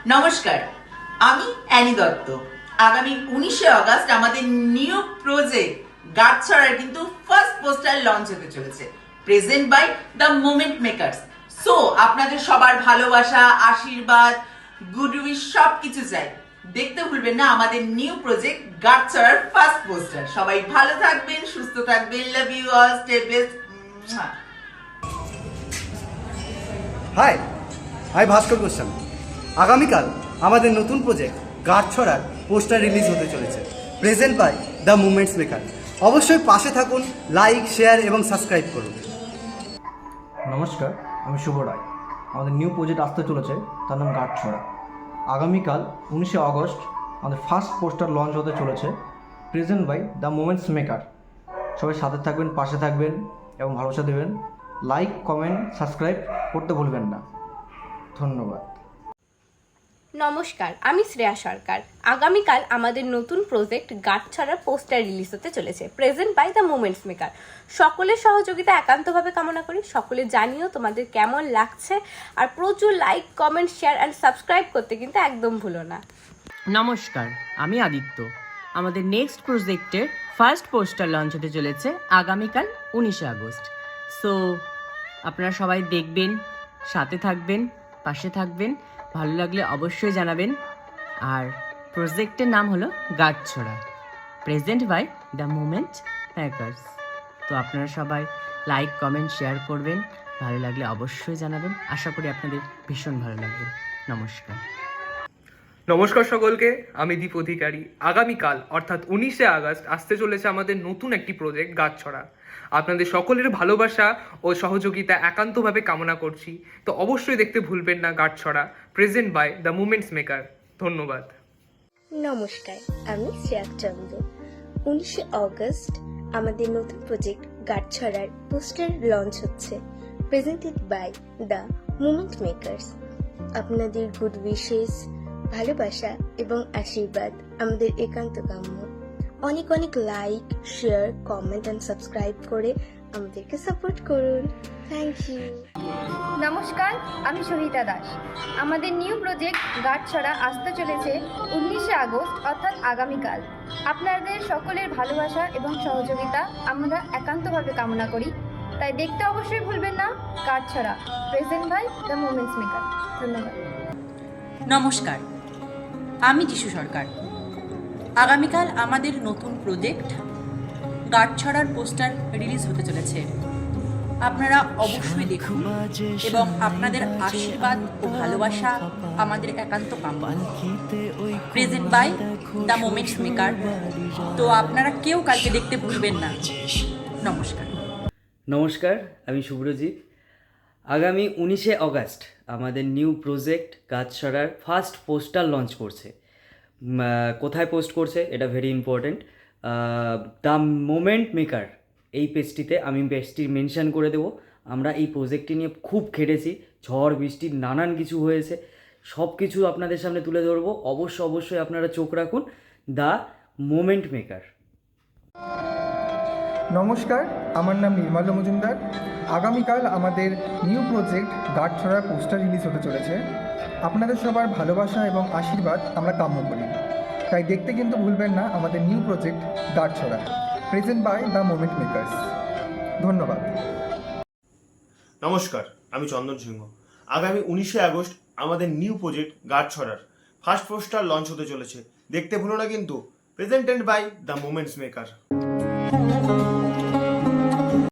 নমস্কার, আমি অ্যানি দত্ত। আগামী 19শে অগস্ট আমাদের নিউ প্রজেক্ট গাছছড়ার কিন্তু ফার্স্ট পোস্টার লঞ্চ হতে চলেছে, present by the moment makers. So আপনাদের সবার ভালোবাসা, আশীর্বাদ, গুড উইশ সবকিছু চাই। দেখতে ভুলবেন না আমাদের নিউ প্রজেক্ট গাছছড়ার ফার্স্ট পোস্টার। সবাই ভালো থাকবেন, সুস্থ থাকবেন। Love you all, stay best. Hi, আমি ভাস্কর গোস্বামী। আগামীকাল আমাদের নতুন প্রজেক্ট গাছছড়ার পোস্টার রিলিজ হতে চলেছে, present by the movements maker. অবশ্যই পাশে থাকুন, লাইক, শেয়ার এবং সাবস্ক্রাইব করুন। নমস্কার, আমি শুভ রায়। আমাদের নিউ প্রজেক্ট আসতে চলেছে, তার নাম গাছছড়া। আগামীকাল 19শে অগস্ট আমাদের ফার্স্ট পোস্টার লঞ্চ হতে চলেছে, present by the moments maker. সবাই সাথে থাকবেন, পাশে থাকবেন এবং ভালোবাসা দেবেন। লাইক, কমেন্ট, সাবস্ক্রাইব করতে ভুলবেন না। ধন্যবাদ। নমস্কার, আমি শ্রেয়া সরকার। আগামীকাল আমাদের নতুন প্রজেক্ট গাছছড়ার পোস্টার রিলিজ হতে চলেছে, present by the moments maker. সকলের সহযোগিতা একান্তভাবে কামনা করি। সকলে জানিও তোমাদের কেমন লাগছে, আর প্রচুর like, comment, share and subscribe করতে কিন্তু একদম ভুলো না। নমস্কার, আমি আদিত্য। আমাদের নেক্সট প্রজেক্টের ফার্স্ট পোস্টার লঞ্চ হতে চলেছে আগামীকাল 19শে আগস্ট। সো আপনারা সবাই দেখবেন, সাথে থাকবেন, পাশে থাকবেন। ভালো লাগলে অবশ্যই জানাবেন। আর প্রজেক্টের নাম হলো Gachhchhora, present by the movement makers. তো আপনারা সবাই লাইক, কমেন্ট, শেয়ার করবেন। ভালো লাগলে অবশ্যই জানাবেন। আশা করি আপনাদের ভীষণ ভালো লাগবে। নমস্কার। নমস্কার সকলকে, আমি দীপ অধিকারী। আগামীকাল অর্থাৎ 19শে আগস্ট আসতে চলেছে আমাদের নতুন একটি প্রজেক্ট গাছছড়া। আপনাদের সকলের ভালোবাসা ও সহযোগিতা একান্তভাবে কামনা করছি। তো অবশ্যই দেখতে ভুলবেন না Gachhchhora, present by the movements maker. ধন্যবাদ। নমস্কার, আমি শ্রেয়া চন্দ্র। 19শে অগস্ট আমাদের নতুন প্রজেক্ট গাছছড়ার পোস্টার লঞ্চ হচ্ছে, presented by the movement makers. আপনাদের গুড উইশেস, ভালোবাসা এবং আশীর্বাদ আমাদের একান্ত কাম্য। অনেক অনেক like, share, comment and subscribe করে আমাদেরকে সাপোর্ট করুন। Thank you. নমস্কার, আমি সহিতা দাস। আমাদের নিউ প্রজেক্ট গাছছড়া আসতে চলেছে 19শে আগস্ট অর্থাৎ আগামীকাল। আপনাদের সকলের ভালোবাসা এবং সহযোগিতা আমরা একান্তভাবে কামনা করি। তাই দেখতে অবশ্যই ভুলবেন না Gachhchhora, present by the moments maker. ধন্যবাদ। নমস্কার, আমি যিশু সরকার। আগামীকাল আমাদের নতুন প্রজেক্ট গাছছড়ার পোস্টার রিলিজ হতে চলেছে। আপনারা অবশ্যই দেখুন এবং আপনাদের আশীর্বাদ ও ভালোবাসা আমাদের একান্ত কাম্য। Present by the moments maker. তো আপনারা কেউ কালকে দেখতে ভুলবেন না। নমস্কার। নমস্কার, আমি শুভ্রজিৎ। আগামী 19শে অগস্ট আমাদের নিউ প্রজেক্ট গাছছড়ার ফার্স্ট পোস্টার লঞ্চ করছে। কোথায় পোস্ট করছে এটা very important, the moment maker. এই পেজটিতে আমি পেজটি মেনশন করে দেবো। আমরা এই প্রজেক্টটি নিয়ে খুব খেটেছি, ঝড় বৃষ্টি নানান কিছু হয়েছে, সব কিছু আপনাদের সামনে তুলে ধরবো। অবশ্যই আপনারা চোখ রাখুন, দ্য মোমেন্ট মেকার। নমস্কার, আমার নাম নির্মল মজুমদার। আগামীকাল আমাদের নিউ প্রজেক্ট গাছছড়ার পোস্টার রিলিজ হতে চলেছে। আপনাদের সবার ভালোবাসা এবং আশীর্বাদ আমরা কাম্য করি। তাই দেখতে কিন্তু ভুলবেন না আমাদের new project Gachhchhora, present by the moment makers. ধন্যবাদ। নমস্কার, আমি চন্দন সিংহ। আগামী 19শে আগস্ট আমাদের নিউ প্রজেক্ট গাছছড়ার ফার্স্ট পোস্টার লঞ্চ হতে চলেছে। দেখতে ভুলো না কিন্তু, presented by the moments maker.